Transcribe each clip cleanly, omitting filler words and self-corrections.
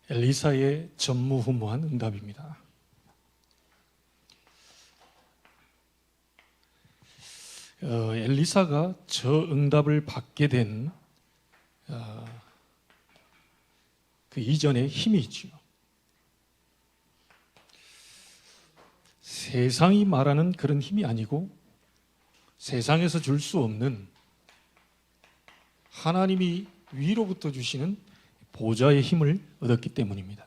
엘리사의 전무후무한 응답입니다. 엘리사가 저 응답을 받게 된 그 이전의 힘이 있죠. 세상이 말하는 그런 힘이 아니고 세상에서 줄 수 없는 하나님이 위로부터 주시는 보좌의 힘을 얻었기 때문입니다.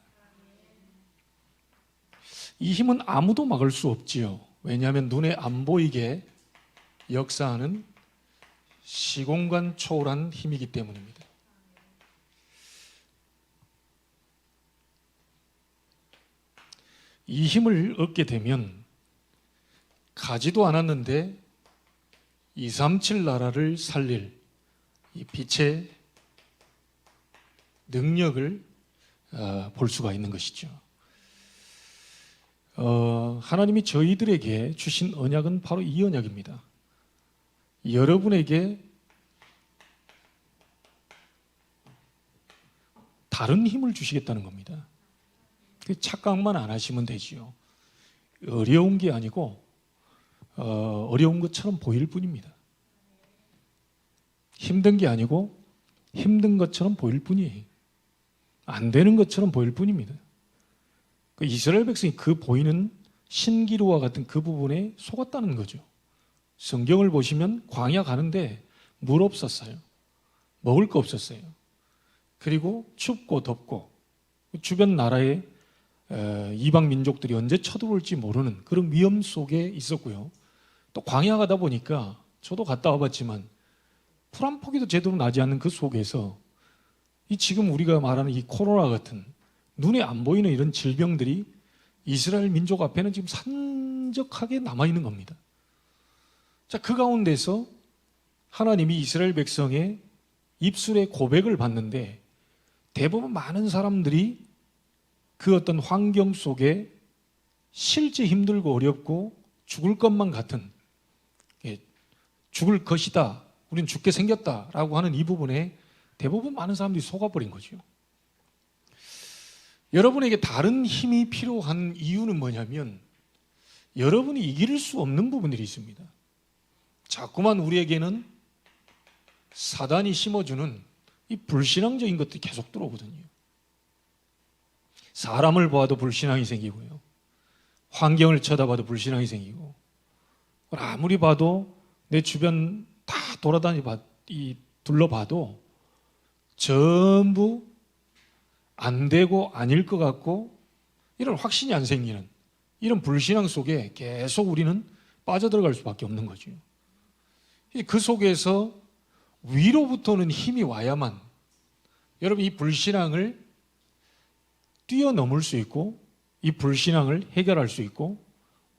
이 힘은 아무도 막을 수 없지요. 왜냐하면 눈에 안 보이게 역사하는 시공간 초월한 힘이기 때문입니다. 이 힘을 얻게 되면 가지도 않았는데 237 나라를 살릴 이 빛의 능력을 볼 수가 있는 것이죠. 하나님이 저희들에게 주신 언약은 바로 이 언약입니다. 여러분에게 다른 힘을 주시겠다는 겁니다. 착각만 안 하시면 되지요. 어려운 게 아니고 어려운 것처럼 보일 뿐입니다. 힘든 게 아니고 힘든 것처럼 보일 뿐이에요. 안 되는 것처럼 보일 뿐입니다. 이스라엘 백성이 그 보이는 신기루와 같은 그 부분에 속았다는 거죠. 성경을 보시면 광야 가는데 물 없었어요. 먹을 거 없었어요. 그리고 춥고 덥고 주변 나라의 이방 민족들이 언제 쳐들어올지 모르는 그런 위험 속에 있었고요. 또 광야 가다 보니까 저도 갔다 와봤지만 풀 한 포기도 제대로 나지 않는 그 속에서 이 지금 우리가 말하는 이 코로나 같은 눈에 안 보이는 이런 질병들이 이스라엘 민족 앞에는 지금 산적하게 남아있는 겁니다. 자, 그 가운데서 하나님이 이스라엘 백성의 입술의 고백을 받는데 대부분 많은 사람들이 그 어떤 환경 속에 실제 힘들고 어렵고 죽을 것만 같은, 죽을 것이다, 우린 죽게 생겼다라고 하는 이 부분에 대부분 많은 사람들이 속아버린 거죠. 여러분에게 다른 힘이 필요한 이유는 뭐냐면 여러분이 이길 수 없는 부분들이 있습니다. 자꾸만 우리에게는 사단이 심어주는 이 불신앙적인 것들이 계속 들어오거든요. 사람을 보아도 불신앙이 생기고요. 환경을 쳐다봐도 불신앙이 생기고, 아무리 봐도 내 주변 다 둘러봐도 전부 안 되고 아닐 것 같고 이런 확신이 안 생기는 이런 불신앙 속에 계속 우리는 빠져들어갈 수밖에 없는 거죠. 그 속에서 위로부터는 힘이 와야만 여러분 이 불신앙을 뛰어넘을 수 있고 이 불신앙을 해결할 수 있고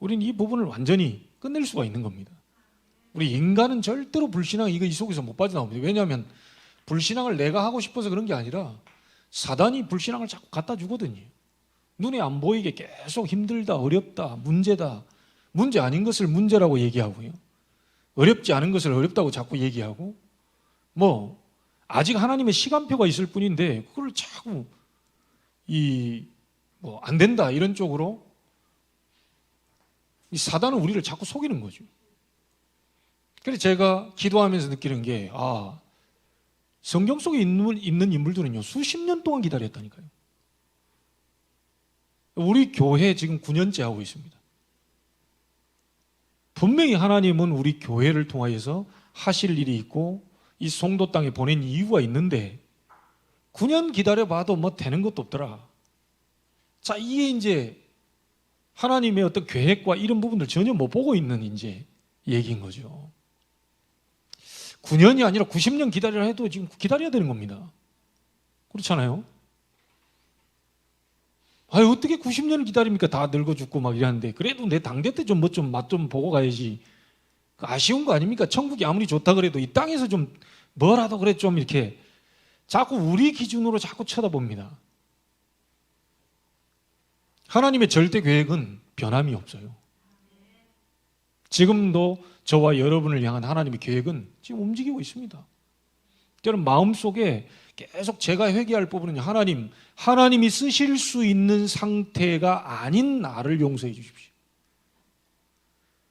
우리는 이 부분을 완전히 끝낼 수가 있는 겁니다. 우리 인간은 절대로 불신앙 이 속에서 못 빠져나옵니다. 왜냐하면 불신앙을 내가 하고 싶어서 그런 게 아니라 사단이 불신앙을 자꾸 갖다 주거든요. 눈에 안 보이게 계속 힘들다, 어렵다, 문제다, 문제 아닌 것을 문제라고 얘기하고요. 어렵지 않은 것을 어렵다고 자꾸 얘기하고 아직 하나님의 시간표가 있을 뿐인데 그걸 자꾸 안 된다 이런 쪽으로 이 사단은 우리를 자꾸 속이는 거죠. 그래서 제가 기도하면서 느끼는 게 성경 속에 있는 인물들은요 수십 년 동안 기다렸다니까요. 우리 교회 지금 9년째 하고 있습니다. 분명히 하나님은 우리 교회를 통하여서 하실 일이 있고 이 송도 땅에 보낸 이유가 있는데 9년 기다려봐도 되는 것도 없더라. 자, 이게 이제 하나님의 어떤 계획과 이런 부분들 전혀 못 보고 있는 이제 얘기인 거죠. 9년이 아니라 90년 기다리라 해도 지금 기다려야 되는 겁니다. 그렇잖아요? 어떻게 90년을 기다립니까? 다 늙어 죽고 막 이러는데 그래도 내 당대 때 맛 좀 보고 가야지. 아쉬운 거 아닙니까? 천국이 아무리 좋다 그래도 이 땅에서 좀 뭐라도 그래 좀 이렇게 자꾸 우리 기준으로 자꾸 쳐다봅니다. 하나님의 절대 계획은 변함이 없어요. 지금도 저와 여러분을 향한 하나님의 계획은 지금 움직이고 있습니다. 여러분 마음속에 계속 제가 회개할 부분은 하나님이 쓰실 수 있는 상태가 아닌 나를 용서해 주십시오.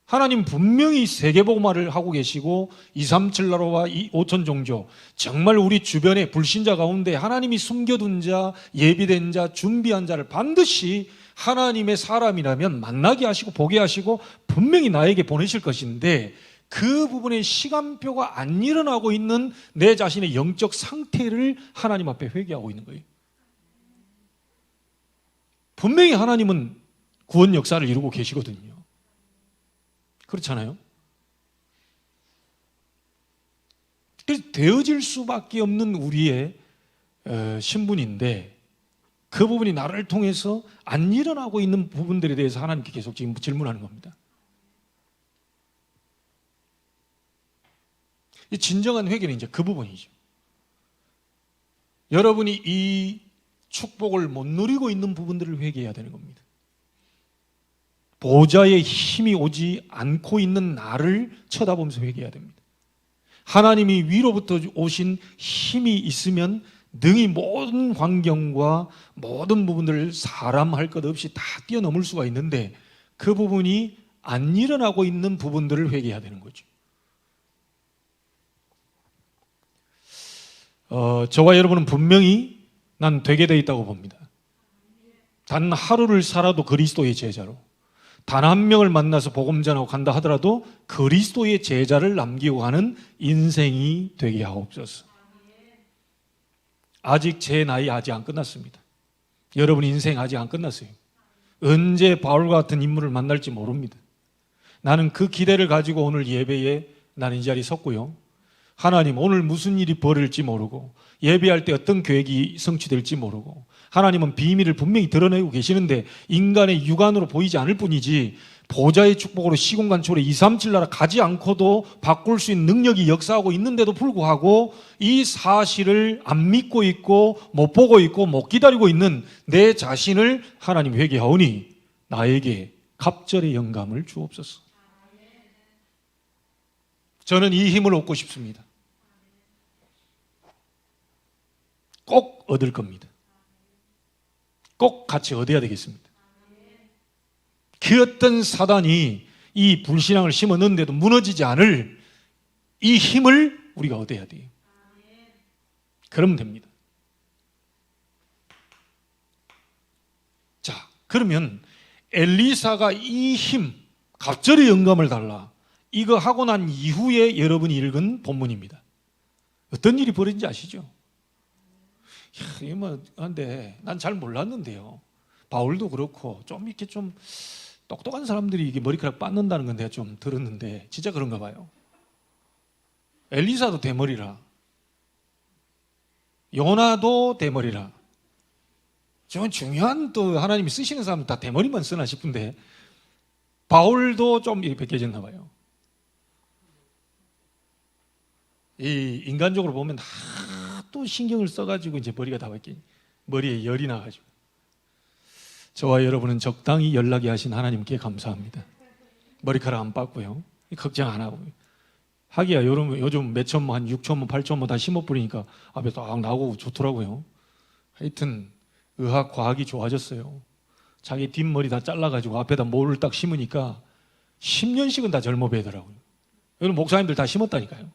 하나님 분명히 세계복음화를 하고 계시고 237 나라와 5천 종교, 정말 우리 주변의 불신자 가운데 하나님이 숨겨둔 자, 예비된 자, 준비한 자를 반드시 하나님의 사람이라면 만나게 하시고 보게 하시고 분명히 나에게 보내실 것인데, 그 부분의 시간표가 안 일어나고 있는 내 자신의 영적 상태를 하나님 앞에 회개하고 있는 거예요. 분명히 하나님은 구원 역사를 이루고 계시거든요. 그렇잖아요? 그래서 되어질 수밖에 없는 우리의 신분인데, 그 부분이 나를 통해서 안 일어나고 있는 부분들에 대해서 하나님께 계속 지금 질문하는 겁니다. 이 진정한 회개는 이제 그 부분이죠. 여러분이 이 축복을 못 누리고 있는 부분들을 회개해야 되는 겁니다. 보좌의 힘이 오지 않고 있는 나를 쳐다보면서 회개해야 됩니다. 하나님이 위로부터 오신 힘이 있으면 능히 모든 환경과 모든 부분들을 사람 할 것 없이 다 뛰어넘을 수가 있는데, 그 부분이 안 일어나고 있는 부분들을 회개해야 되는 거죠. 저와 여러분은 분명히 난 되게 되어 있다고 봅니다. 단 하루를 살아도 그리스도의 제자로, 단 한 명을 만나서 복음 전하고 간다 하더라도 그리스도의 제자를 남기고 가는 인생이 되게 하옵소서. 아직 제 나이 아직 안 끝났습니다. 여러분 인생 아직 안 끝났어요. 언제 바울과 같은 인물을 만날지 모릅니다. 나는 그 기대를 가지고 오늘 예배에 나는 이 자리에 섰고요. 하나님, 오늘 무슨 일이 벌어질지 모르고, 예배할 때 어떤 계획이 성취될지 모르고, 하나님은 비밀을 분명히 드러내고 계시는데 인간의 육안으로 보이지 않을 뿐이지, 보좌의 축복으로 시공간 초래 237 나라 가지 않고도 바꿀 수 있는 능력이 역사하고 있는데도 불구하고 이 사실을 안 믿고 있고 못 보고 있고 못 기다리고 있는 내 자신을 하나님 회개하오니 나에게 갑절의 영감을 주옵소서. 저는 이 힘을 얻고 싶습니다. 꼭 얻을 겁니다. 꼭 같이 얻어야 되겠습니다. 그 어떤 사단이 이 불신앙을 심어 넣는데도 무너지지 않을 이 힘을 우리가 얻어야 돼요. 그러면 됩니다. 자, 그러면 엘리사가 이 힘, 갑절의 영감을 달라, 이거 하고 난 이후에 여러분이 읽은 본문입니다. 어떤 일이 벌어진지 아시죠? 이거 뭐, 근데 난 잘 몰랐는데요. 바울도 그렇고 좀 이렇게 좀 똑똑한 사람들이 이게 머리카락 빻는다는 건 내가 좀 들었는데 진짜 그런가 봐요. 엘리사도 대머리라, 요나도 대머리라. 좀 중요한 또 하나님이 쓰시는 사람은 다 대머리만 쓰나 싶은데 바울도 좀 이렇게 벗겨졌나 봐요. 이 인간적으로 보면 또 신경을 써가지고 이제 머리가 다 벗겨, 머리에 열이 나가지고. 저와 여러분은 적당히 연락이 하신 하나님께 감사합니다. 머리카락 안 빻고요, 걱정 안 하고. 하기야 요즘 몇 천모, 한 6천모, 8천모 다 심어 뿌리니까 앞에 딱 나오고 좋더라고요. 하여튼 의학, 과학이 좋아졌어요. 자기 뒷머리 다 잘라가지고 앞에다 모를 딱 심으니까 10년씩은 다 젊어 보이더라고요. 여러분 목사님들 다 심었다니까요.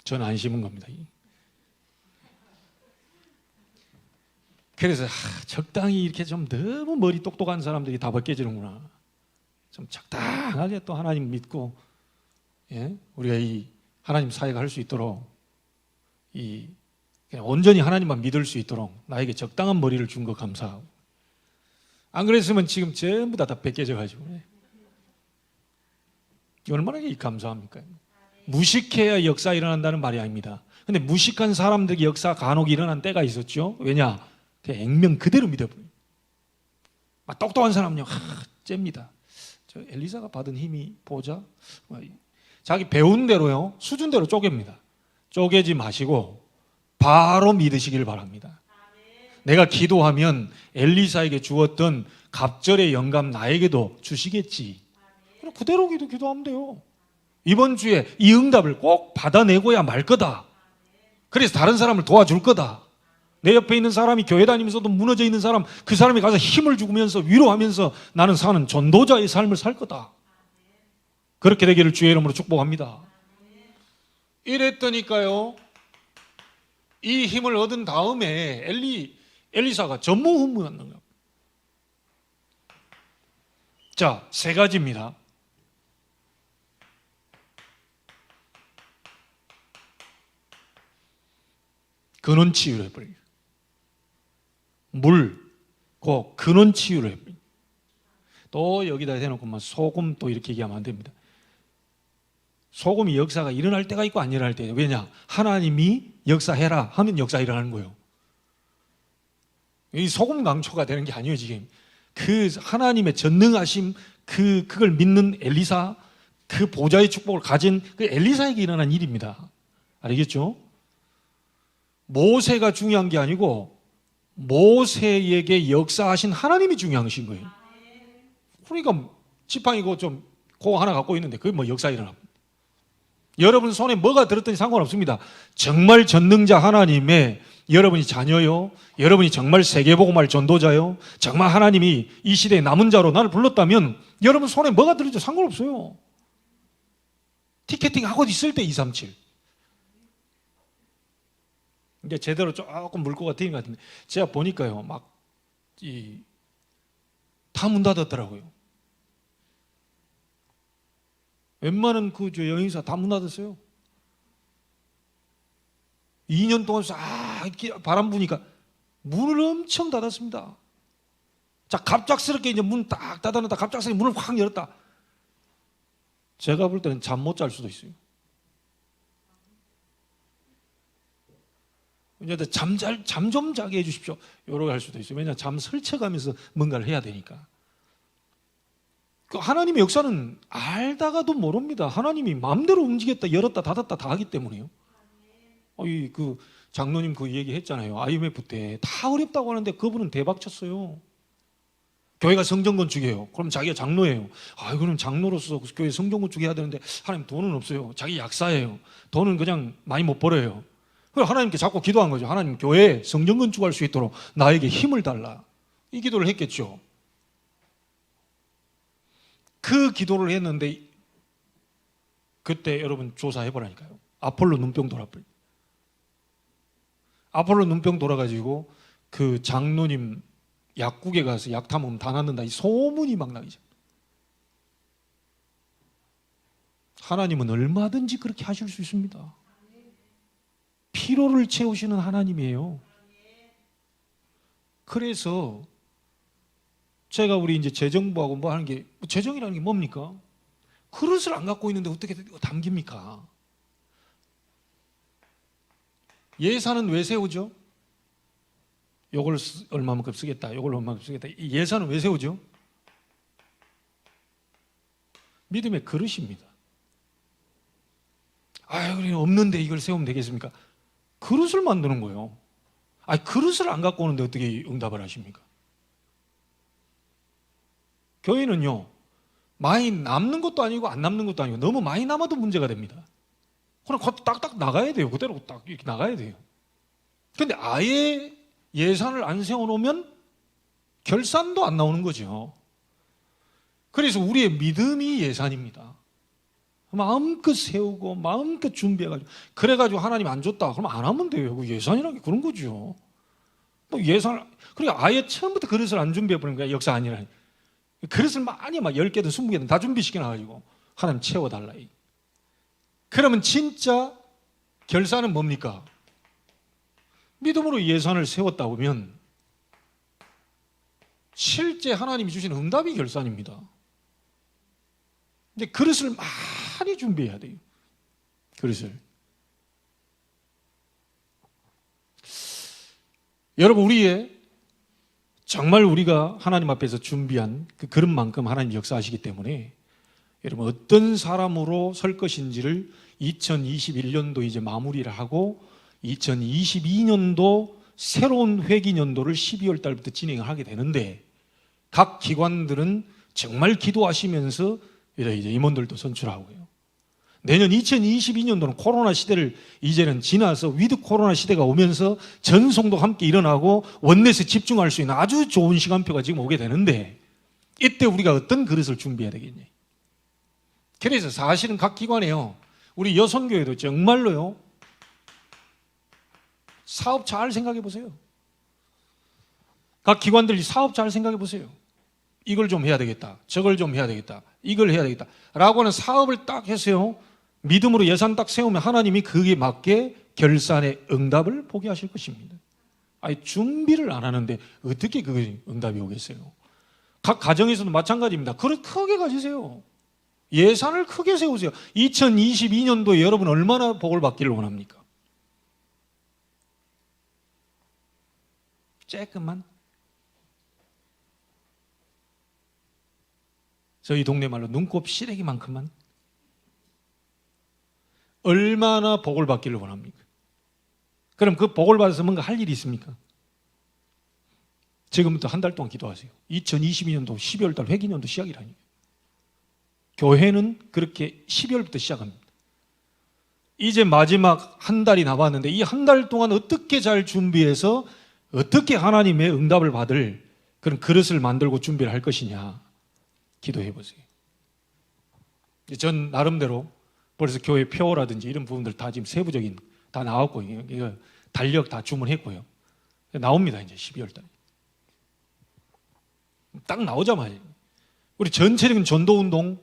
저는 안 심은 겁니다. 그래서 적당히 이렇게 좀 너무 머리 똑똑한 사람들이 다 벗겨지는구나. 좀 적당하게 또 하나님 믿고, 예? 우리가 이 하나님 사역을 할 수 있도록, 그냥 온전히 하나님만 믿을 수 있도록 나에게 적당한 머리를 준 거 감사하고. 안 그랬으면 지금 전부 다 벗겨져가지고, 얼마나 감사합니까? 무식해야 역사 일어난다는 말이 아닙니다. 근데 무식한 사람들이 역사 간혹 일어난 때가 있었죠. 왜냐? 그냥 액면 그대로 믿어버려요. 막 똑똑한 사람은요, 잽니다. 저 엘리사가 받은 힘이 보자. 자기 배운 대로요, 수준대로 쪼갭니다. 쪼개지 마시고 바로 믿으시길 바랍니다. 내가 기도하면 엘리사에게 주었던 갑절의 영감 나에게도 주시겠지. 그럼 그대로 기도하면 돼요. 이번 주에 이 응답을 꼭 받아내고야 말 거다. 그래서 다른 사람을 도와줄 거다. 내 옆에 있는 사람이 교회 다니면서도 무너져 있는 사람, 그 사람이 가서 힘을 주면서 위로하면서 나는 사는 전도자의 삶을 살 거다. 그렇게 되기를 주의 이름으로 축복합니다. 이랬더니까요, 이 힘을 얻은 다음에 엘리사가 전무후무한 거예요. 자, 세 가지입니다. 근원 치유를 해버려요. 물, 근원 치유를 해버려요. 또 여기다 대놓고 소금 또 이렇게 얘기하면 안 됩니다. 소금이 역사가 일어날 때가 있고 안 일어날 때예요. 왜냐? 하나님이 역사해라 하면 역사 일어나는 거예요. 이 소금 강초가 되는 게 아니에요, 지금. 그 하나님의 전능하심, 그걸 믿는 엘리사, 그 보좌의 축복을 가진 그 엘리사에게 일어난 일입니다. 알겠죠? 모세가 중요한 게 아니고 모세에게 역사하신 하나님이 중요한 것인 거예요. 그러니까 지팡이고 좀 그거 하나 갖고 있는데 그게 뭐 역사 일어나. 여러분 손에 뭐가 들었든지 상관없습니다. 정말 전능자 하나님의 여러분이 자녀요, 여러분이 정말 세계복음할 전도자요, 정말 하나님이 이 시대의 남은 자로 나를 불렀다면 여러분 손에 뭐가 들었든지 상관없어요. 티켓팅 하고 있을 때 237. 이제 제대로 조금 물 것 같은 것 같은데 제가 보니까요, 다 문 닫았더라고요. 웬만한 여행사 다 문 닫았어요. 2년 동안 바람 부니까 문을 엄청 닫았습니다. 자, 갑작스럽게 이제 문 딱 닫아놨다 갑작스럽게 문을 확 열었다. 제가 볼 때는 잠 못 잘 수도 있어요. 이제 잠 좀 자게 해주십시오. 이러고 할 수도 있어요. 왜냐하면 잠 설쳐가면서 뭔가를 해야 되니까. 그 하나님의 역사는 알다가도 모릅니다. 하나님이 마음대로 움직였다, 열었다, 닫았다 다 하기 때문에요. 그 장로님 그 얘기 했잖아요. IMF 때 다 어렵다고 하는데 그분은 대박 쳤어요. 교회가 성전 건축이에요. 그럼 자기가 장로예요. 그럼 장로로서 교회 성전 건축해야 되는데 하나님 돈은 없어요. 자기 약사예요. 돈은 그냥 많이 못 벌어요. 그래서 하나님께 자꾸 기도한 거죠. 하나님, 교회 성전 건축할 수 있도록 나에게 힘을 달라. 이 기도를 했겠죠. 그 기도를 했는데 그때 여러분 조사해보라니까요. 아폴로 눈병 돌아버려. 아폴로 눈병 돌아가지고 그 장로님 약국에 가서 약 타먹으면 다 낫는다, 이 소문이 막 나기 시작. 하나님은 얼마든지 그렇게 하실 수 있습니다. 피로를 채우시는 하나님이에요. 그래서 제가 우리 이제 재정부하고 뭐 하는 게, 재정이라는 게 뭡니까? 그릇을 안 갖고 있는데 어떻게 담깁니까? 예산은 왜 세우죠? 요걸 얼마만큼 쓰겠다, 요걸 얼마만큼 쓰겠다. 이 예산은 왜 세우죠? 믿음의 그릇입니다. 그래 없는데 이걸 세우면 되겠습니까? 그릇을 만드는 거예요. 그릇을 안 갖고 오는데 어떻게 응답을 하십니까? 교회는요, 많이 남는 것도 아니고 안 남는 것도 아니고 너무 많이 남아도 문제가 됩니다. 그럼 딱딱 나가야 돼요. 그대로 딱 이렇게 나가야 돼요. 근데 아예 예산을 안 세워놓으면 결산도 안 나오는 거죠. 그래서 우리의 믿음이 예산입니다. 마음껏 세우고 마음껏 준비해가지고, 그래가지고 하나님 안 줬다 그러면 안 하면 돼요. 예산이라는 게 그런 거죠. 또 예산을, 그러니까 아예 처음부터 그릇을 안 준비해버리는 거야. 역사 아니라 그릇을 많이 10개든 20개든 다 준비시켜놔가지고 하나님 채워달라. 그러면 진짜 결산은 뭡니까? 믿음으로 예산을 세웠다 보면 실제 하나님이 주시는 응답이 결산입니다. 근데 그릇을 많이 준비해야 돼요. 그릇을. 여러분, 정말 우리가 하나님 앞에서 준비한 그 그릇만큼 하나님 역사하시기 때문에 여러분, 어떤 사람으로 설 것인지를 2021년도 이제 마무리를 하고 2022년도 새로운 회기년도를 12월 달부터 진행을 하게 되는데, 각 기관들은 정말 기도하시면서 이제 임원들도 선출하고요. 내년 2022년도는 코로나 시대를 이제는 지나서 위드 코로나 시대가 오면서 전송도 함께 일어나고 원넷에 집중할 수 있는 아주 좋은 시간표가 지금 오게 되는데 이때 우리가 어떤 그릇을 준비해야 되겠니? 그래서 사실은 각 기관에요, 우리 여선교회도 정말로요, 사업 잘 생각해 보세요. 각 기관들이 사업 잘 생각해 보세요. 이걸 좀 해야 되겠다, 저걸 좀 해야 되겠다, 이걸 해야 되겠다 라고 하는 사업을 딱 해서요, 믿음으로 예산 딱 세우면 하나님이 거기에 맞게 결산의 응답을 보게 하실 것입니다. 아니, 준비를 안 하는데 어떻게 그 응답이 오겠어요? 각 가정에서도 마찬가지입니다. 그릇 크게 가지세요. 예산을 크게 세우세요. 2022년도에 여러분 얼마나 복을 받기를 원합니까? 조금만. 저희 동네 말로 눈곱 시래기만큼만. 얼마나 복을 받기를 원합니까? 그럼 그 복을 받아서 뭔가 할 일이 있습니까? 지금부터 한 달 동안 기도하세요. 2022년도 12월 달 회기년도 시작이라니까요. 교회는 그렇게 12월부터 시작합니다. 이제 마지막 한 달이 남았는데 이 한 달 동안 어떻게 잘 준비해서 어떻게 하나님의 응답을 받을 그런 그릇을 만들고 준비를 할 것이냐 기도해 보세요. 전 나름대로 벌써 교회 표라든지 이런 부분들 다 지금 세부적인 다 나왔고 이거 달력 다 주문했고요. 나옵니다. 이제 12월 달에. 딱 나오자마자 우리 전체적인 전도운동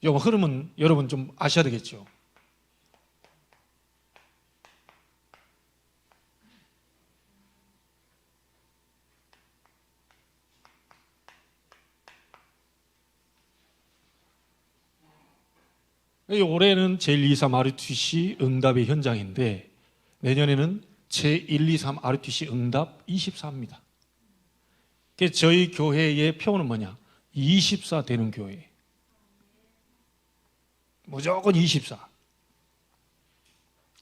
요 흐름은 여러분 좀 아셔야 되겠죠. 올해는 제123 RUTC 응답의 현장인데 내년에는 제123 RUTC 응답 24입니다. 그래서 저희 교회의 표는 뭐냐? 24 되는 교회. 무조건 24.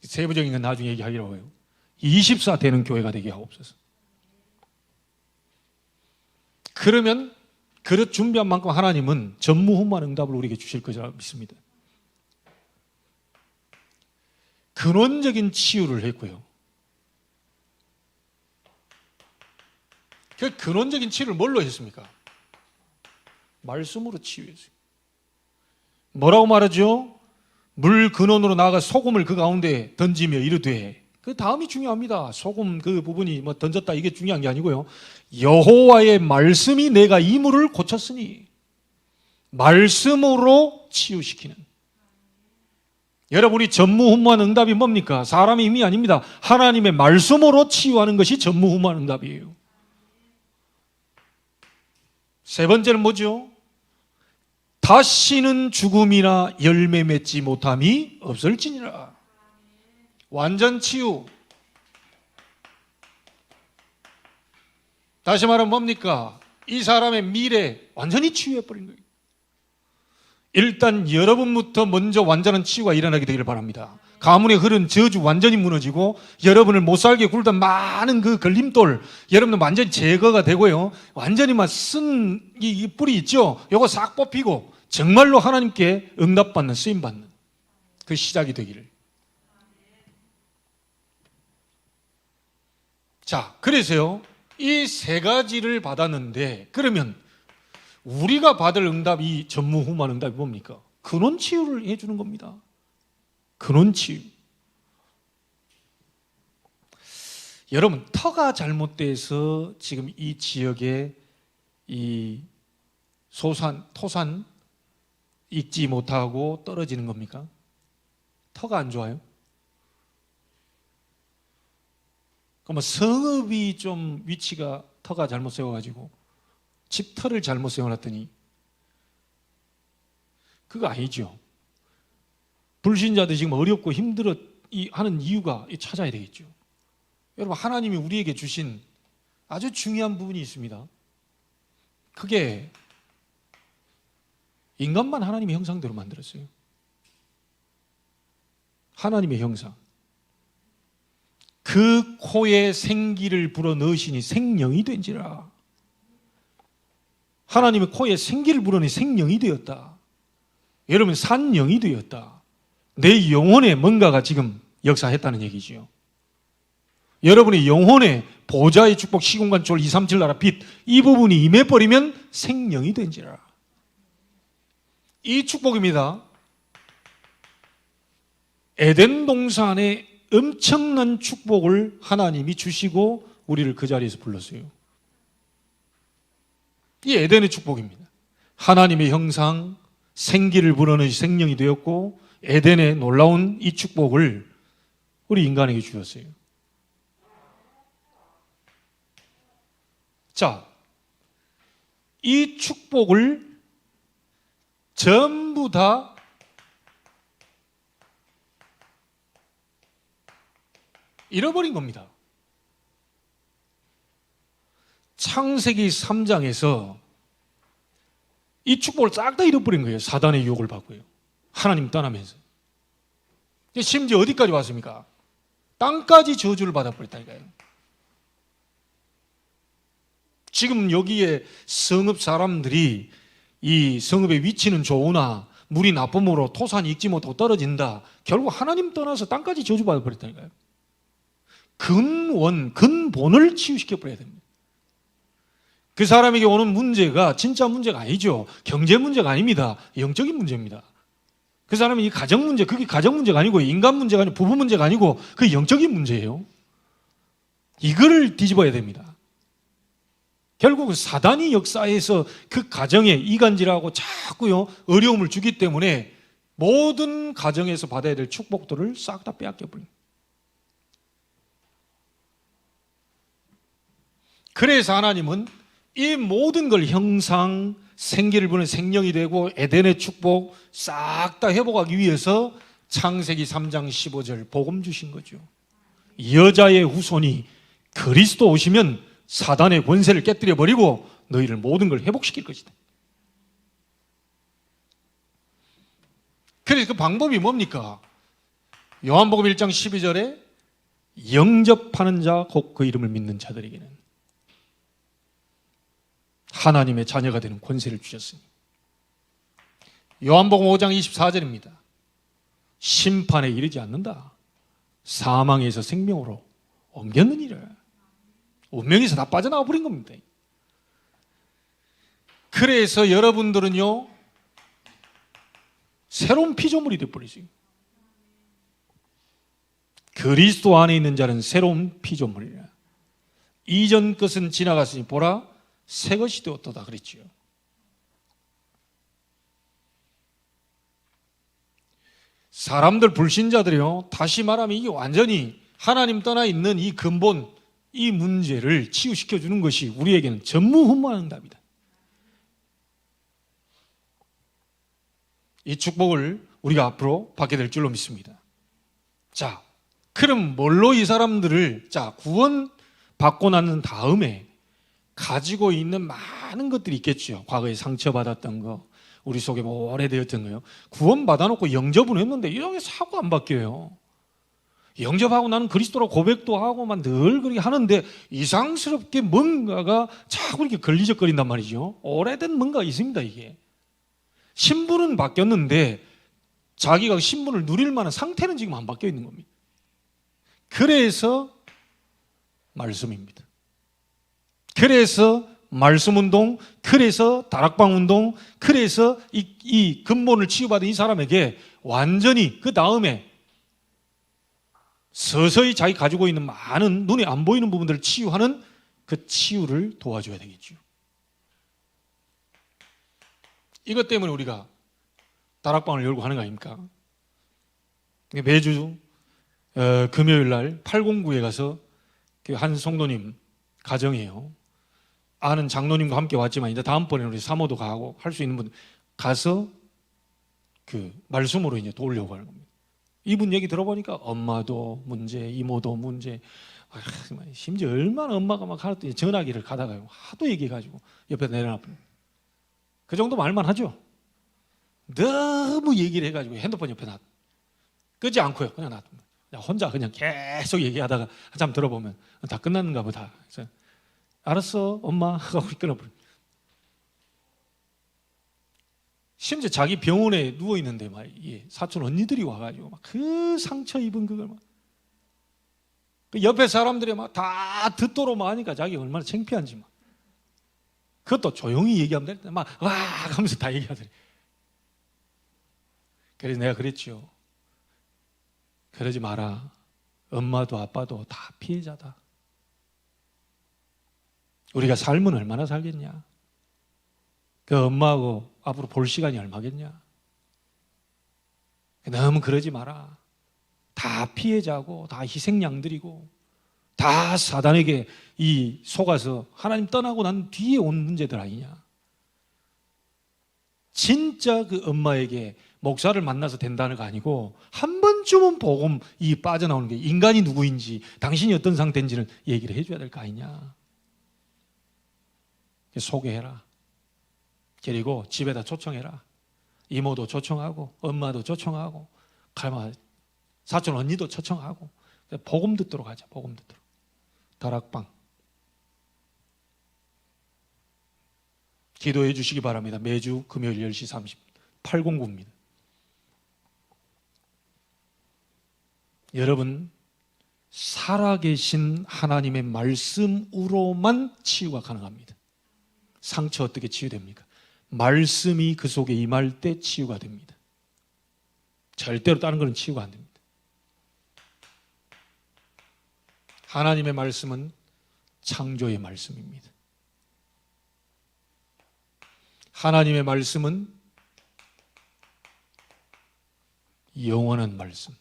세부적인 건 나중에 얘기하기로 해요. 24 되는 교회가 되게 하옵소서. 그러면 그릇 준비한 만큼 하나님은 전무후무한 응답을 우리에게 주실 것이라 믿습니다. 근원적인 치유를 했고요. 그 근원적인 치유를 뭘로 했습니까? 말씀으로 치유했어요. 뭐라고 말하죠? 물 근원으로 나아가 소금을 그 가운데 던지며 이르되, 그 다음이 중요합니다. 소금 그 부분이 뭐 던졌다 이게 중요한 게 아니고요. 여호와의 말씀이 내가 이 물을 고쳤으니, 말씀으로 치유시키는. 여러분이 전무후무한 응답이 뭡니까? 사람의 힘이 아닙니다. 하나님의 말씀으로 치유하는 것이 전무후무한 응답이에요. 세 번째는 뭐죠? 다시는 죽음이나 열매 맺지 못함이 없을지니라. 완전 치유. 다시 말하면 뭡니까? 이 사람의 미래 완전히 치유해버린 거예요. 일단 여러분부터 먼저 완전한 치유가 일어나게 되기를 바랍니다. 가문에 흐른 저주 완전히 무너지고 여러분을 못살게 굴던 많은 그 걸림돌 여러분은 완전히 제거가 되고요. 완전히 막 쓴 이 뿌리 있죠? 요거 싹 뽑히고 정말로 하나님께 응답받는, 쓰임받는 그 시작이 되기를. 자, 그래서요, 이 세 가지를 받았는데 그러면 우리가 받을 응답이 전무후무한 응답이 뭡니까? 근원 치유를 해주는 겁니다. 근원 치유. 여러분, 터가 잘못돼서 지금 이 지역에 이 토산 익지 못하고 떨어지는 겁니까? 터가 안 좋아요? 그럼 성읍이 좀 위치가 터가 잘못 세워가지고 집 터를 잘못 세워놨더니 그거 아니죠. 불신자들 지금 어렵고 힘들어 하는 이유가 찾아야 되겠죠. 여러분, 하나님이 우리에게 주신 아주 중요한 부분이 있습니다. 그게 인간만 하나님의 형상대로 만들었어요. 하나님의 형상. 그 코에 생기를 불어 넣으시니 생명이 된지라. 하나님의 코에 생기를 불어넣으니 생명이 되었다. 여러분, 산영이 되었다. 내 영혼에 뭔가가 지금 역사했다는 얘기지요. 여러분의 영혼에 보좌의 축복, 시공간, 졸, 2, 3, 7 나라, 빛, 이 부분이 임해버리면 생명이 된지라. 이 축복입니다. 에덴 동산에 엄청난 축복을 하나님이 주시고 우리를 그 자리에서 불렀어요. 이 에덴의 축복입니다. 하나님의 형상, 생기를 불어넣은 생명이 되었고 에덴의 놀라운 이 축복을 우리 인간에게 주었어요. 자, 이 축복을 전부 다 잃어버린 겁니다. 창세기 3장에서 이 축복을 싹 다 잃어버린 거예요. 사단의 유혹을 받고요. 하나님 떠나면서. 심지어 어디까지 왔습니까? 땅까지 저주를 받아버렸다니까요. 지금 여기에 성읍 사람들이 이 성읍의 위치는 좋으나 물이 나쁨으로 토산이 익지 못하고 떨어진다. 결국 하나님 떠나서 땅까지 저주받아버렸다니까요. 근본을 치유시켜버려야 됩니다. 그 사람에게 오는 문제가 진짜 문제가 아니죠. 경제 문제가 아닙니다. 영적인 문제입니다. 그 사람이 이 가정 문제, 그게 가정 문제가 아니고 인간 문제가 아니고 부부 문제가 아니고 그게 영적인 문제예요. 이거를 뒤집어야 됩니다. 결국 사단이 역사에서 그 가정에 이간질하고 자꾸요 어려움을 주기 때문에 모든 가정에서 받아야 될 축복들을 싹 다 빼앗겨버립니다. 그래서 하나님은 이 모든 걸 형상, 생기를 부는 생명이 되고 에덴의 축복 싹 다 회복하기 위해서 창세기 3장 15절 복음 주신 거죠. 여자의 후손이 그리스도 오시면 사단의 권세를 깨뜨려 버리고 너희를 모든 걸 회복시킬 것이다. 그래서 그 방법이 뭡니까? 요한복음 1장 12절에 영접하는 자 곧 그 이름을 믿는 자들에게는 하나님의 자녀가 되는 권세를 주셨으니. 요한복음 5장 24절입니다. 심판에 이르지 않는다. 사망에서 생명으로 옮겼느니라. 운명에서 다 빠져나와 버린 겁니다. 그래서 여러분들은요 새로운 피조물이 되어버리죠. 그리스도 안에 있는 자는 새로운 피조물이라. 이전 것은 지나갔으니 보라 새 것이 되었도다 그랬지요. 사람들 불신자들이요 다시 말하면 이게 완전히 하나님 떠나 있는 이 근본 이 문제를 치유시켜 주는 것이 우리에게는 전무후무한 답이다. 이 축복을 우리가 앞으로 받게 될 줄로 믿습니다. 자, 그럼 뭘로 이 사람들을 구원 받고 난 다음에 가지고 있는 많은 것들이 있겠죠. 과거에 상처받았던 거, 우리 속에 오래되었던 거요. 구원 받아놓고 영접은 했는데 이런 게 사고 안 바뀌어요. 영접하고 나는 그리스도로 고백도 하고 늘 그렇게 하는데 이상스럽게 뭔가가 자꾸 이렇게 걸리적거린단 말이죠. 오래된 뭔가가 있습니다. 이게 신분은 바뀌었는데 자기가 신분을 누릴 만한 상태는 지금 안 바뀌어 있는 겁니다. 그래서 말씀입니다. 그래서 말씀 운동, 그래서 다락방 운동, 그래서 이 근본을 치유받은 이 사람에게 완전히 그 다음에 서서히 자기 가지고 있는 많은 눈에 안 보이는 부분들을 치유하는 그 치유를 도와줘야 되겠죠. 이것 때문에 우리가 다락방을 열고 하는 거 아닙니까? 매주 금요일 날 809에 가서 한 성도님 가정이에요. 아는 장로님과 함께 왔지만 이제 다음번에는 우리 사모도 가고 할 수 있는 분 가서 그 말씀으로 이제 도우려고 하는 겁니다. 이분 얘기 들어보니까 엄마도 문제, 이모도 문제, 심지어 얼마나 엄마가 막 하도 전화기를 가다가 하도 얘기해가지고 옆에 내려놔버려. 그 정도 말만 하죠. 너무 얘기를 해가지고 핸드폰 옆에 놔. 끄지 않고요. 그냥 놔둡니다. 그냥 혼자 그냥 계속 얘기하다가 한참 들어보면 다 끝났는가 보다. 그래서 알았어 엄마 하고 끊어버려. 심지어 자기 병원에 누워 있는데 막 사촌 언니들이 와가지고 막 그 상처 입은 그걸 막 그 옆에 사람들이 막 다 듣도록 막 하니까 자기 얼마나 창피한지 막 그것도 조용히 얘기하면 될 때 막 와 하면서 다 얘기하더래. 그래서 내가 그랬죠. 그러지 마라. 엄마도 아빠도 다 피해자다. 우리가 삶은 얼마나 살겠냐? 그 엄마하고 앞으로 볼 시간이 얼마겠냐? 너무 그러지 마라. 다 피해자고 다 희생양들이고 다 사단에게 속아서 하나님 떠나고 난 뒤에 온 문제들 아니냐? 진짜 그 엄마에게 목사를 만나서 된다는 거 아니고 한 번쯤은 복음 빠져나오는 게 인간이 누구인지 당신이 어떤 상태인지를 얘기를 해줘야 될 거 아니냐? 소개해라. 그리고 집에다 초청해라. 이모도 초청하고 엄마도 초청하고 가마 사촌 언니도 초청하고 복음 듣도록 하자. 복음 듣도록. 다락방 기도해 주시기 바랍니다. 매주 금요일 10시 30분 809입니다. 여러분 살아계신 하나님의 말씀으로만 치유가 가능합니다. 상처 어떻게 치유됩니까? 말씀이 그 속에 임할 때 치유가 됩니다. 절대로 다른 것은 치유가 안 됩니다. 하나님의 말씀은 창조의 말씀입니다. 하나님의 말씀은 영원한 말씀.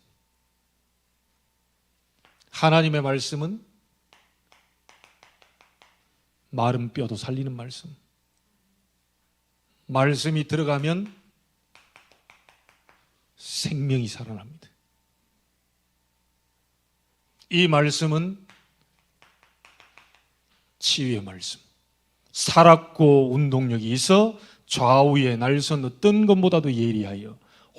하나님의 말씀은 마른 뼈도 살리는 말씀. 말씀이 들어가면 생명이 살아납니다. 이 말씀은 치유의 말씀. 살았고 운동력이 있어 좌우의 날선 어떤 것보다도 예리하여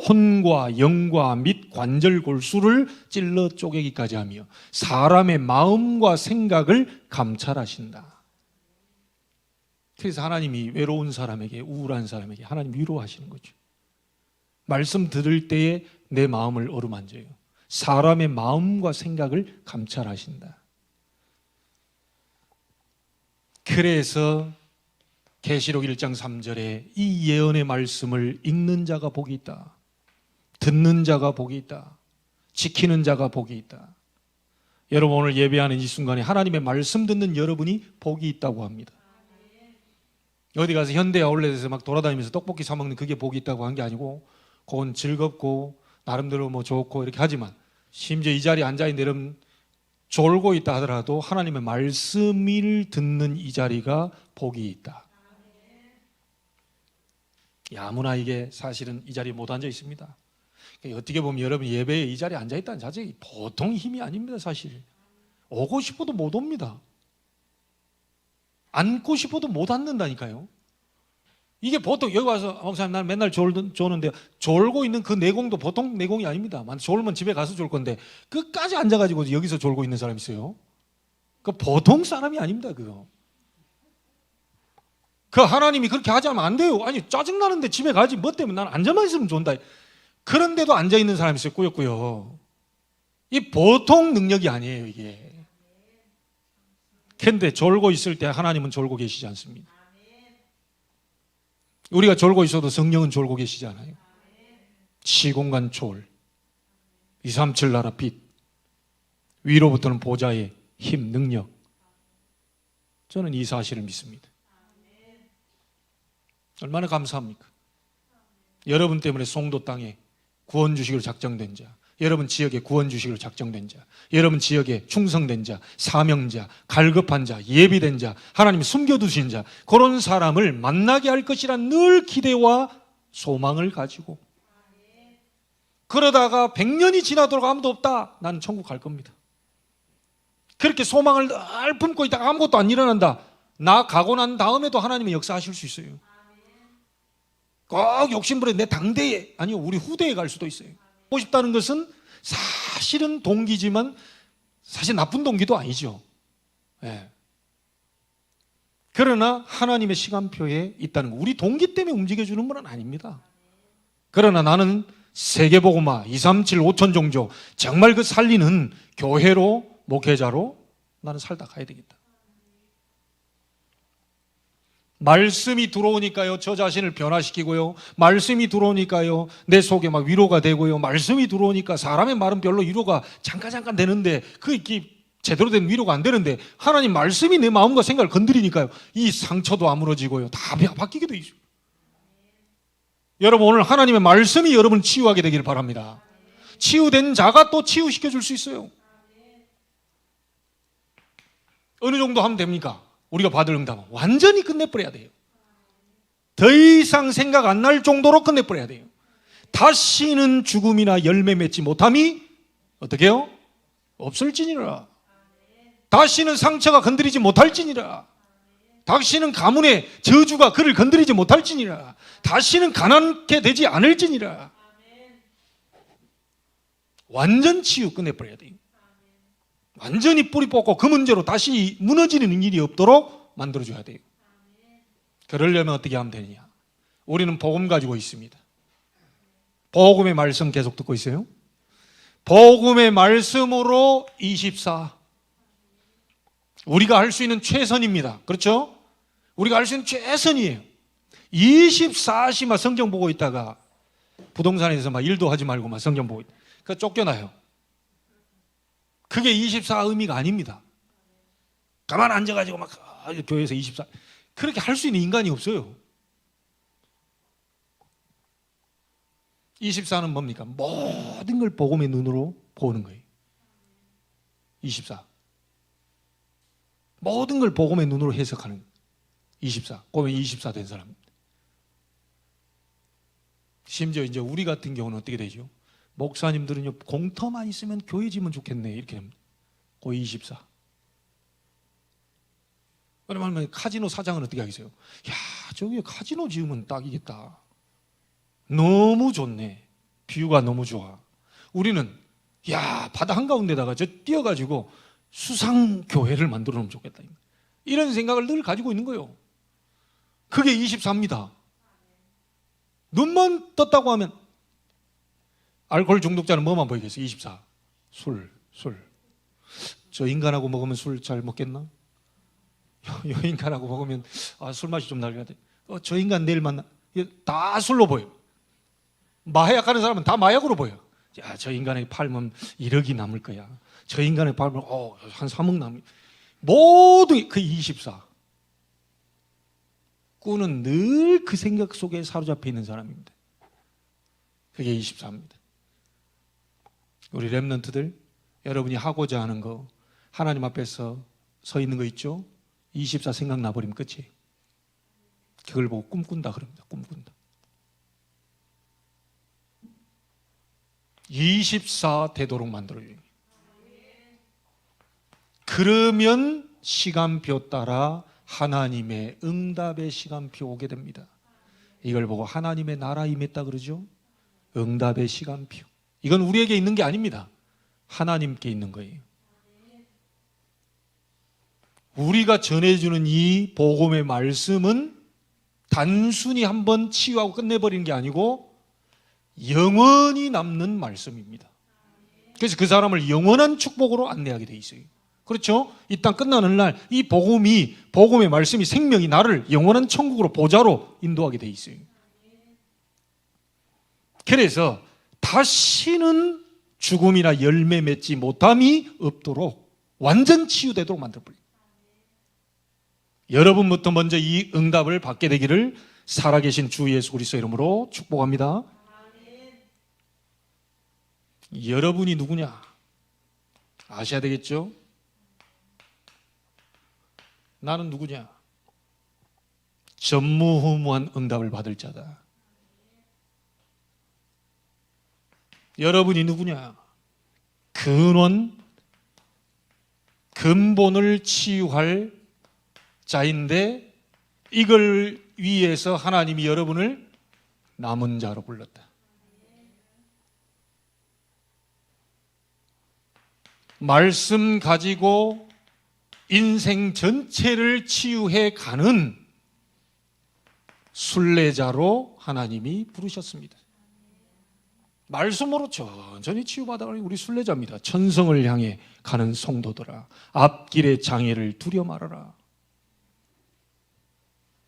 혼과 영과 및 관절 골수를 찔러 쪼개기까지 하며 사람의 마음과 생각을 감찰하신다. 그래서 하나님이 외로운 사람에게 우울한 사람에게 하나님 위로하시는 거죠. 말씀 들을 때에 내 마음을 어루만져요. 사람의 마음과 생각을 감찰하신다. 그래서 계시록 1장 3절에 이 예언의 말씀을 읽는 자가 복이 있다. 듣는 자가 복이 있다. 지키는 자가 복이 있다. 여러분 오늘 예배하는 이 순간에 하나님의 말씀 듣는 여러분이 복이 있다고 합니다. 어디 가서 현대 아울렛에서 막 돌아다니면서 떡볶이 사 먹는 그게 복이 있다고 한 게 아니고 그건 즐겁고 나름대로 뭐 좋고 이렇게 하지만 심지어 이 자리에 앉아있는 여러분 졸고 있다 하더라도 하나님의 말씀을 듣는 이 자리가 복이 있다. 아무나 이게 사실은 이 자리에 못 앉아 있습니다. 어떻게 보면 여러분 예배에 이 자리에 앉아 있다는 자체가 보통 힘이 아닙니다. 사실 오고 싶어도 못 옵니다. 앉고 싶어도 못 앉는다니까요. 이게 보통 여기 와서 목사님 난 맨날 졸는데 졸고 있는 그 내공도 보통 내공이 아닙니다. 졸면 집에 가서 졸 건데 끝까지 앉아가지고 여기서 졸고 있는 사람이 있어요. 그 보통 사람이 아닙니다. 그거. 그 하나님이 그렇게 하지 않으면 안 돼요. 아니 짜증나는데 집에 가지 뭐 때문에 난 앉아만 있으면 좋은다. 그런데도 앉아있는 사람이 있어요. 꾸역꾸역. 이 보통 능력이 아니에요. 이게. 근데 졸고 있을 때 하나님은 졸고 계시지 않습니다. 우리가 졸고 있어도 성령은 졸고 계시잖아요. 시공간 초월 237 나라 빛 위로부터는 보좌의 힘, 능력. 저는 이 사실을 믿습니다. 얼마나 감사합니까? 여러분 때문에 송도 땅에 구원 주식으로 작정된 자, 여러분 지역에 구원 주식으로 작정된 자, 여러분 지역에 충성된 자, 사명자, 갈급한 자, 예비된 자, 하나님이 숨겨두신 자, 그런 사람을 만나게 할 것이란 늘 기대와 소망을 가지고 그러다가 100년이 지나도록 아무도 없다. 나는 천국 갈 겁니다. 그렇게 소망을 늘 품고 있다가 아무것도 안 일어난다. 나 가고 난 다음에도 하나님의 역사하실 수 있어요. 꼭 욕심부려 내 당대에 아니요 우리 후대에 갈 수도 있어요. 하고 싶다는 것은 사실은 동기지만 사실 나쁜 동기도 아니죠. 네. 그러나 하나님의 시간표에 있다는 거. 우리 동기 때문에 움직여주는 분은 아닙니다. 그러나 나는 세계복음화 237 5천 종족 정말 그 살리는 교회로 목회자로 나는 살다 가야 되겠다. 말씀이 들어오니까요, 저 자신을 변화시키고요, 말씀이 들어오니까요, 내 속에 막 위로가 되고요, 말씀이 들어오니까 사람의 말은 별로 위로가 잠깐 되는데 그게 제대로 된 위로가 안 되는데 하나님 말씀이 내 마음과 생각을 건드리니까요, 이 상처도 아물어지고요, 다 바뀌게 돼 있어요. 여러분, 오늘 하나님의 말씀이 여러분을 치유하게 되기를 바랍니다. 치유된 자가 또 치유시켜 줄 수 있어요. 어느 정도 하면 됩니까? 우리가 받을 응답은 완전히 끝내버려야 돼요. 더 이상 생각 안 날 정도로 끝내버려야 돼요. 다시는 죽음이나 열매 맺지 못함이 어떻게 해요? 없을지니라. 다시는 상처가 건드리지 못할지니라. 다시는 가문의 저주가 그를 건드리지 못할지니라. 다시는 가난케 되지 않을지니라. 완전 치유 끝내버려야 돼요. 완전히 뿌리 뽑고 그 문제로 다시 무너지는 일이 없도록 만들어줘야 돼요. 그러려면 어떻게 하면 되느냐? 우리는 복음 가지고 있습니다. 복음의 말씀 계속 듣고 있어요. 복음의 말씀으로 24. 우리가 할 수 있는 최선입니다. 그렇죠? 우리가 할 수 있는 최선이에요. 24시만 성경 보고 있다가 부동산에서 막 일도 하지 말고 막 성경 보고 있다. 그거 쫓겨나요. 그게 24 의미가 아닙니다. 가만 앉아가지고 막 교회에서 24 그렇게 할 수 있는 인간이 없어요. 24는 뭡니까? 모든 걸 복음의 눈으로 보는 거예요. 24 모든 걸 복음의 눈으로 해석하는 24 그러면 24 된 사람입니다. 심지어 이제 우리 같은 경우는 어떻게 되죠? 목사님들은요, 공터만 있으면 교회 지면 좋겠네 이렇게 됩니다. 그 24. 그러면 카지노 사장은 어떻게 하겠어요? 야, 저기 카지노 지으면 딱이겠다. 너무 좋네. 뷰가 너무 좋아. 우리는 야, 바다 한가운데다가 저 띄어가지고 수상교회를 만들어 놓으면 좋겠다. 이런 생각을 늘 가지고 있는 거예요. 그게 24입니다. 눈만 떴다고 하면 알코올 중독자는 뭐만 보이겠어요? 24. 술. 저 인간하고 먹으면 술 잘 먹겠나? 요 인간하고 먹으면 술 맛이 좀 나게 돼. 저 인간 내일 만나. 다 술로 보여. 마약 하는 사람은 다 마약으로 보여. 야, 저 인간에게 팔면 1억이 남을 거야. 저 인간에게 팔면 한 3억 남을. 모든 그 24. 꾸는 늘 그 생각 속에 사로잡혀 있는 사람입니다. 그게 24입니다. 우리 렘넌트들, 여러분이 하고자 하는 거 하나님 앞에서 서 있는 거 있죠? 24 생각나버리면 끝이에요. 그걸 보고 꿈꾼다 그럽니다. 꿈꾼다. 24 되도록 만들어줘요. 그러면 시간표 따라 하나님의 응답의 시간표 오게 됩니다. 이걸 보고 하나님의 나라 임했다 그러죠? 응답의 시간표. 이건 우리에게 있는 게 아닙니다. 하나님께 있는 거예요. 우리가 전해주는 이 복음의 말씀은 단순히 한번 치유하고 끝내버리는 게 아니고 영원히 남는 말씀입니다. 그래서 그 사람을 영원한 축복으로 안내하게 돼 있어요. 그렇죠? 이 땅 끝나는 날 이 복음의 말씀이 생명이 나를 영원한 천국으로 보좌로 인도하게 돼 있어요. 그래서 다시는 죽음이나 열매 맺지 못함이 없도록 완전 치유되도록 만들어버려요. 여러분부터 먼저 이 응답을 받게 되기를 살아계신 주 예수 그리스도 이름으로 축복합니다. 여러분이 누구냐? 아셔야 되겠죠? 나는 누구냐? 전무후무한 응답을 받을 자다. 여러분이 누구냐? 근본을 치유할 자인데 이걸 위해서 하나님이 여러분을 남은 자로 불렀다. 말씀 가지고 인생 전체를 치유해 가는 순례자로 하나님이 부르셨습니다. 말씀으로 천천히 치유받아가는 우리 순례자입니다. 천성을 향해 가는 성도들아, 앞길의 장애를 두려 말아라.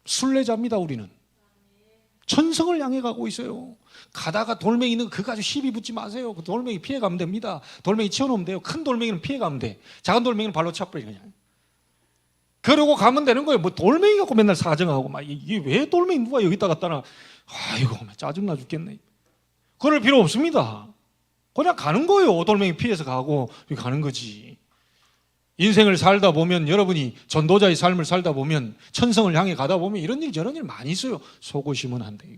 순례자입니다. 우리는 천성을 향해 가고 있어요. 가다가 돌멩이 있는 거 그거 가지고 시비 붙지 마세요. 그 돌멩이 피해가면 됩니다. 돌멩이 치워놓으면 돼요. 큰 돌멩이는 피해가면 돼. 작은 돌멩이는 발로 차버려 그냥. 그러고 가면 되는 거예요. 뭐 돌멩이 갖고 맨날 사정하고 막 이게 왜 돌멩이 누가 여기다 갖다 놔. 아이고 짜증나 죽겠네. 그럴 필요 없습니다. 그냥 가는 거예요. 돌멩이 피해서 가고 가는 거지. 인생을 살다 보면, 여러분이 전도자의 삶을 살다 보면, 천성을 향해 가다 보면 이런 일 저런 일 많이 있어요. 속으시면 안 돼요.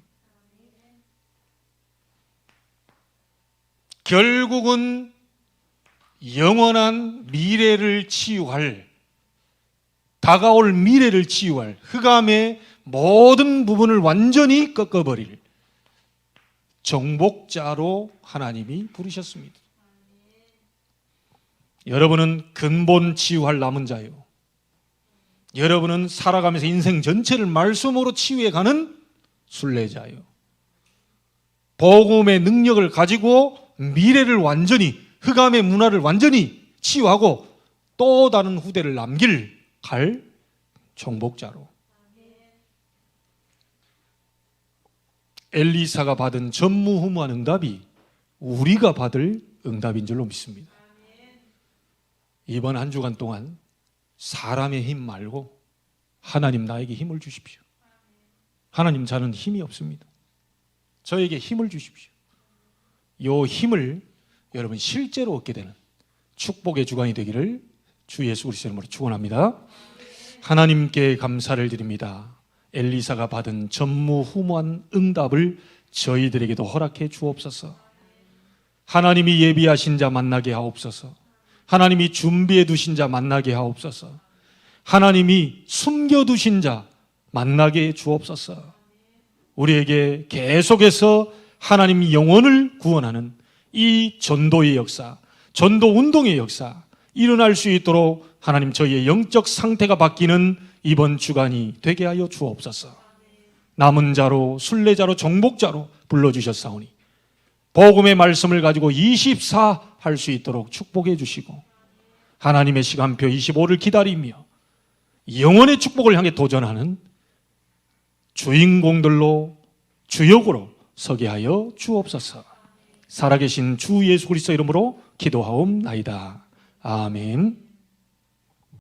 결국은 영원한 미래를 치유할, 다가올 미래를 치유할 흑암의 모든 부분을 완전히 꺾어버릴 정복자로 하나님이 부르셨습니다. 여러분은 근본 치유할 남은 자예요. 여러분은 살아가면서 인생 전체를 말씀으로 치유해가는 순례자예요. 복음의 능력을 가지고 미래를 완전히, 흑암의 문화를 완전히 치유하고 또 다른 후대를 갈 정복자로. 엘리사가 받은 전무후무한 응답이 우리가 받을 응답인 줄로 믿습니다. 이번 한 주간 동안 사람의 힘 말고 하나님 나에게 힘을 주십시오. 하나님 저는 힘이 없습니다. 저에게 힘을 주십시오. 이 힘을 여러분 실제로 얻게 되는 축복의 주간이 되기를 주 예수 그리스도의 이름으로 축원합니다. 하나님께 감사를 드립니다. 엘리사가 받은 전무후무한 응답을 저희들에게도 허락해 주옵소서. 하나님이 예비하신 자 만나게 하옵소서. 하나님이 준비해 두신 자 만나게 하옵소서. 하나님이 숨겨두신 자 만나게 주옵소서. 우리에게 계속해서 하나님 영혼을 구원하는 이 전도의 역사, 전도 운동의 역사 일어날 수 있도록 하나님 저희의 영적 상태가 바뀌는 이번 주간이 되게 하여 주옵소서. 남은 자로, 순례자로, 정복자로 불러주셨사오니 복음의 말씀을 가지고 24 할 수 있도록 축복해 주시고 하나님의 시간표 25를 기다리며 영원의 축복을 향해 도전하는 주인공들로, 주역으로 서게 하여 주옵소서. 살아계신 주 예수 그리스도 이름으로 기도하옵나이다. 아멘.